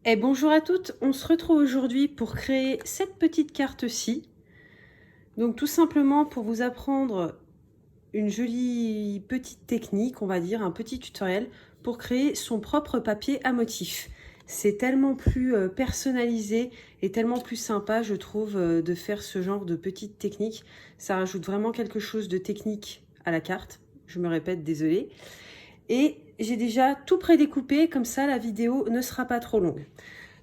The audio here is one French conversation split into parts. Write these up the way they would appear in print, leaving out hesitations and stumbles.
Et bonjour à toutes, on se retrouve aujourd'hui pour créer cette petite carte-ci. Donc tout simplement pour vous apprendre une jolie petite technique, on va dire, un petit tutoriel pour créer son propre papier à motif. C'est tellement plus personnalisé et tellement plus sympa, je trouve, de faire ce genre de petite technique. Ça rajoute vraiment quelque chose de technique à la carte. Je me répète, désolée. Et j'ai déjà tout prédécoupé, comme ça la vidéo ne sera pas trop longue.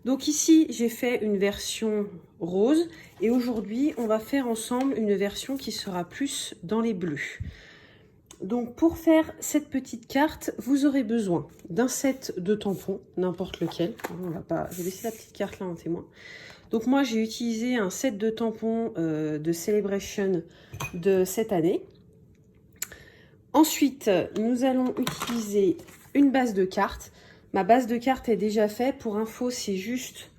Donc ici, j'ai fait une version rose et aujourd'hui, on va faire ensemble une version qui sera plus dans les bleus. Donc pour faire cette petite carte, vous aurez besoin d'un set de tampons, n'importe lequel. Je vais laisser la petite carte là en témoin. Donc moi, j'ai utilisé un set de tampons de Celebration de cette année. Ensuite, nous allons utiliser une base de carte. Ma base de carte est déjà faite. Pour info, c'est juste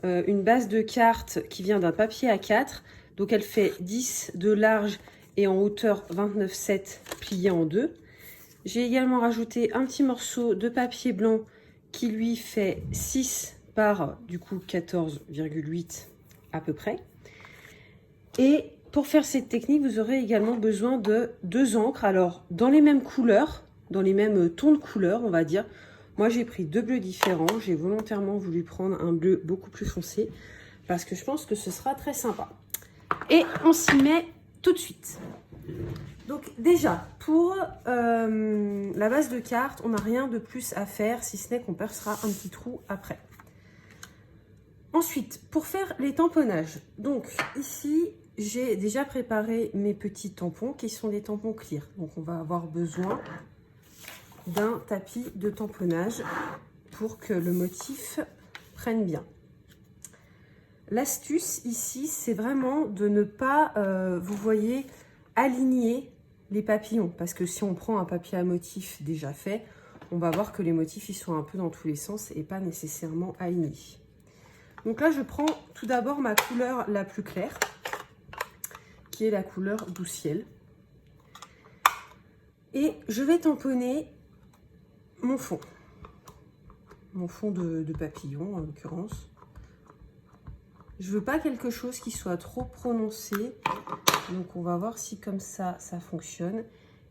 une base de carte qui vient d'un papier A4. Donc elle fait 10 de large et en hauteur 29,7 plié en deux. J'ai également rajouté un petit morceau de papier blanc qui lui fait 6 par du coup 14,8 à peu près. Et pour faire cette technique, vous aurez également besoin de 2 encres. Alors, dans les mêmes couleurs, dans les mêmes tons de couleurs, on va dire. Moi, j'ai pris 2 bleus différents. J'ai volontairement voulu prendre un bleu beaucoup plus foncé parce que je pense que ce sera très sympa. Et on s'y met tout de suite. Donc déjà, pour la base de carte, on n'a rien de plus à faire, si ce n'est qu'on percera un petit trou après. Ensuite, pour faire les tamponnages, donc ici, j'ai déjà préparé mes petits tampons qui sont des tampons clear. Donc on va avoir besoin d'un tapis de tamponnage pour que le motif prenne bien. L'astuce ici, c'est vraiment de ne pas, vous voyez, aligner les papillons. Parce que si on prend un papier à motif déjà fait, on va voir que les motifs ils sont un peu dans tous les sens et pas nécessairement alignés. Donc là, je prends tout d'abord ma couleur la plus claire, qui est la couleur Doux Ciel. Et je vais tamponner mon fond de papillon en l'occurrence. Je veux pas quelque chose qui soit trop prononcé, donc on va voir si comme ça fonctionne.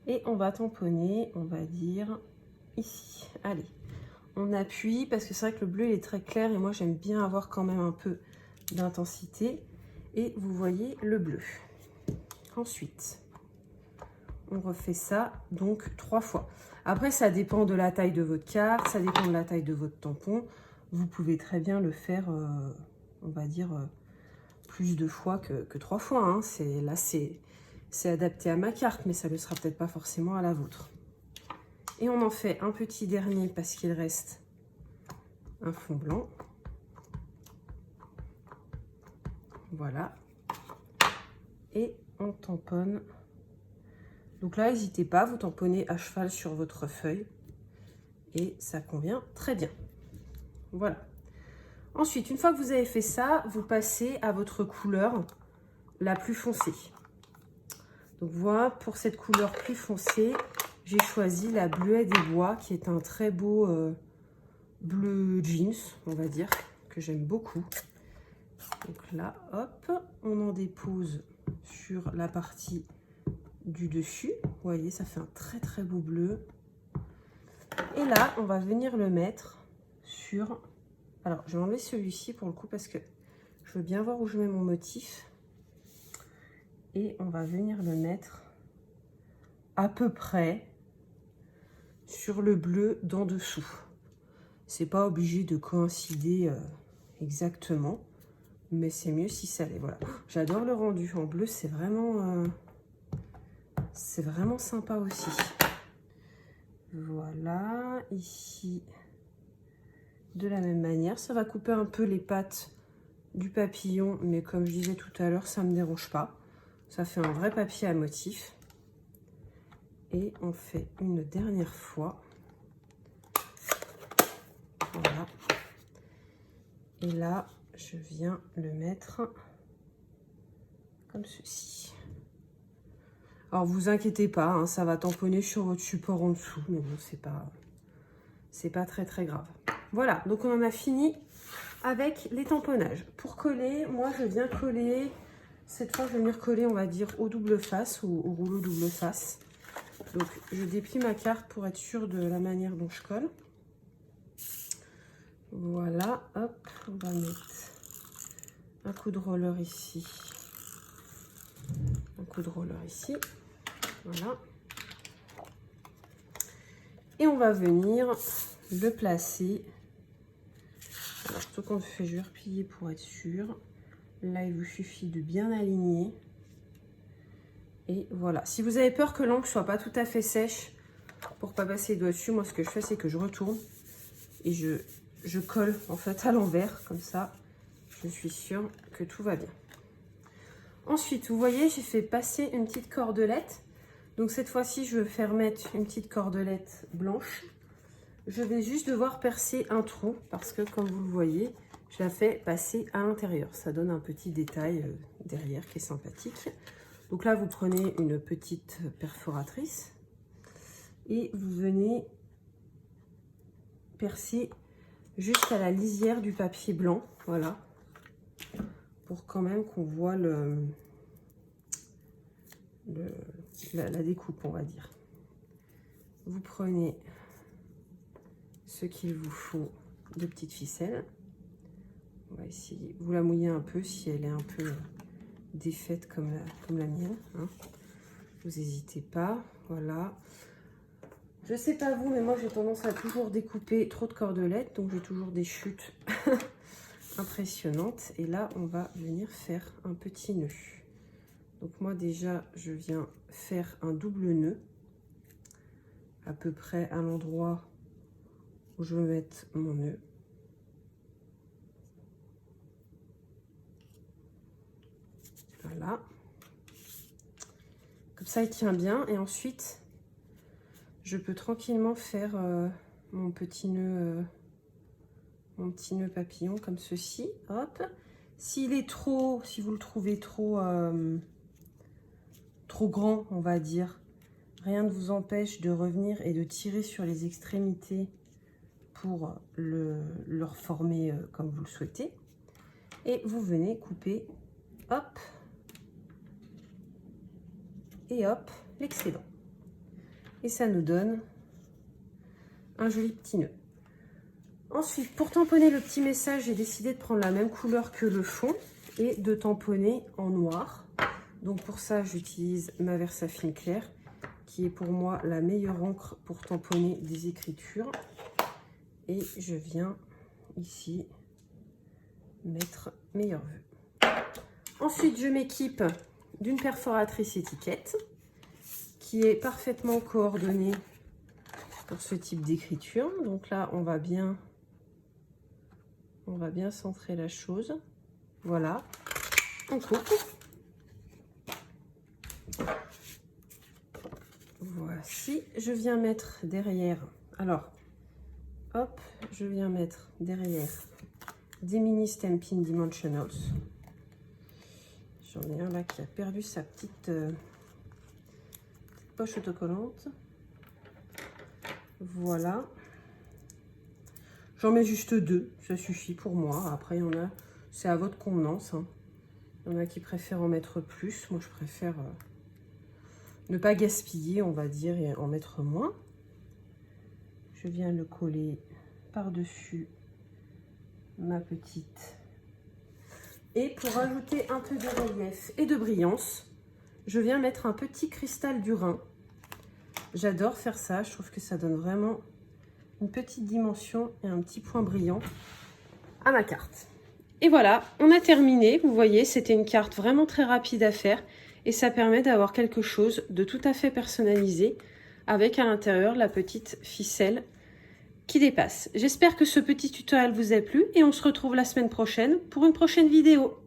Et on va tamponner, on va dire ici. Allez, on appuie parce que c'est vrai que le bleu il est très clair et moi j'aime bien avoir quand même un peu d'intensité. Et vous voyez le bleu. Ensuite, on refait ça donc 3 fois. Après, ça dépend de la taille de votre carte, ça dépend de la taille de votre tampon. Vous pouvez très bien le faire, on va dire, plus de fois que 3 fois. Hein. Là, c'est adapté à ma carte, mais ça ne le sera peut-être pas forcément à la vôtre. Et on en fait un petit dernier parce qu'il reste un fond blanc. Voilà. Et on tamponne. Donc là, n'hésitez pas, vous tamponnez à cheval sur votre feuille. Et ça convient très bien. Voilà. Ensuite, une fois que vous avez fait ça, vous passez à votre couleur la plus foncée. Donc voilà, pour cette couleur plus foncée, j'ai choisi la Bleuet des Bois, qui est un très beau bleu jeans, on va dire, que j'aime beaucoup. Donc là, hop, on en dépose sur la partie du dessus. Vous voyez, ça fait un très très beau bleu. Et là, on va venir le mettre sur... Alors, je vais enlever celui-ci pour le coup parce que je veux bien voir où je mets mon motif. Et on va venir le mettre à peu près sur le bleu d'en dessous. C'est pas obligé de coïncider exactement, mais c'est mieux si ça l'est. Voilà. J'adore le rendu en bleu, c'est vraiment sympa aussi. Voilà, ici, de la même manière, ça va couper un peu les pattes du papillon, mais comme je disais tout à l'heure, ça ne me dérange pas. Ça fait un vrai papier à motif. Et on fait une dernière fois. Voilà. Et là, je viens le mettre comme ceci. Alors, vous inquiétez pas, hein, ça va tamponner sur votre support en dessous, mais bon, c'est pas très très grave. Voilà, donc on en a fini avec les tamponnages. Pour coller, moi je viens coller, cette fois je vais venir coller on va dire au double face ou au rouleau double face. Donc je déplie ma carte pour être sûre de la manière dont je colle. Voilà, hop, on va mettre un coup de roller ici. Un coup de roller ici. Voilà. Et on va venir le placer. Alors, tout compte fait, je vais replier pour être sûr. Là, il vous suffit de bien aligner. Et voilà. Si vous avez peur que l'encre soit pas tout à fait sèche, pour pas passer les doigts dessus, moi, ce que je fais, c'est que je retourne et je colle en fait à l'envers. Comme ça, je suis sûre que tout va bien. Ensuite, vous voyez, j'ai fait passer une petite cordelette. Donc, cette fois-ci, je vais faire mettre une petite cordelette blanche. Je vais juste devoir percer un trou parce que, comme vous le voyez, je la fais passer à l'intérieur. Ça donne un petit détail derrière qui est sympathique. Donc là, vous prenez une petite perforatrice et vous venez percer jusqu'à la lisière du papier blanc. Voilà. Pour quand même qu'on voit la découpe, on va dire. Vous prenez ce qu'il vous faut de petites ficelles. On va essayer, vous la mouillez un peu si elle est un peu défaite comme la mienne. Hein. Vous n'hésitez pas, voilà. Je sais pas vous, mais moi j'ai tendance à toujours découper trop de cordelettes, donc j'ai toujours des chutes impressionnantes. Et là, on va venir faire un petit nœud. Donc moi déjà, je viens faire un double nœud à peu près à l'endroit où je veux mettre mon nœud. Voilà. Comme ça, il tient bien. Et ensuite, je peux tranquillement faire mon petit nœud papillon comme ceci. Hop. S'il est trop, si vous le trouvez trop grand, on va dire, rien ne vous empêche de revenir et de tirer sur les extrémités pour le reformer comme vous le souhaitez. Et vous venez couper, hop, et hop, l'excédent. Et ça nous donne un joli petit nœud. Ensuite, pour tamponner le petit message, j'ai décidé de prendre la même couleur que le fond et de tamponner en noir. Donc pour ça, j'utilise ma Versafine claire, qui est pour moi la meilleure encre pour tamponner des écritures. Et je viens ici mettre meilleure vue. Ensuite, je m'équipe d'une perforatrice étiquette qui est parfaitement coordonnée pour ce type d'écriture. Donc là, on va bien centrer la chose. Voilà, on coupe. Voici, je viens mettre derrière. Alors, hop, je viens mettre derrière des mini Stampin' Dimensionals. J'en ai un là qui a perdu sa petite poche autocollante. Voilà. J'en mets juste 2, ça suffit pour moi. Après, il y en a, c'est à votre convenance. Hein. Il y en a qui préfèrent en mettre plus. Moi, je préfère ne pas gaspiller, on va dire, et en mettre moins. Je viens le coller par-dessus ma petite. Et pour rajouter un peu de relief et de brillance, je viens mettre un petit cristal du Rhin. J'adore faire ça, je trouve que ça donne vraiment une petite dimension et un petit point brillant à ma carte. Et voilà, on a terminé. Vous voyez, c'était une carte vraiment très rapide à faire et ça permet d'avoir quelque chose de tout à fait personnalisé avec à l'intérieur la petite ficelle qui dépasse. J'espère que ce petit tutoriel vous a plu et on se retrouve la semaine prochaine pour une prochaine vidéo.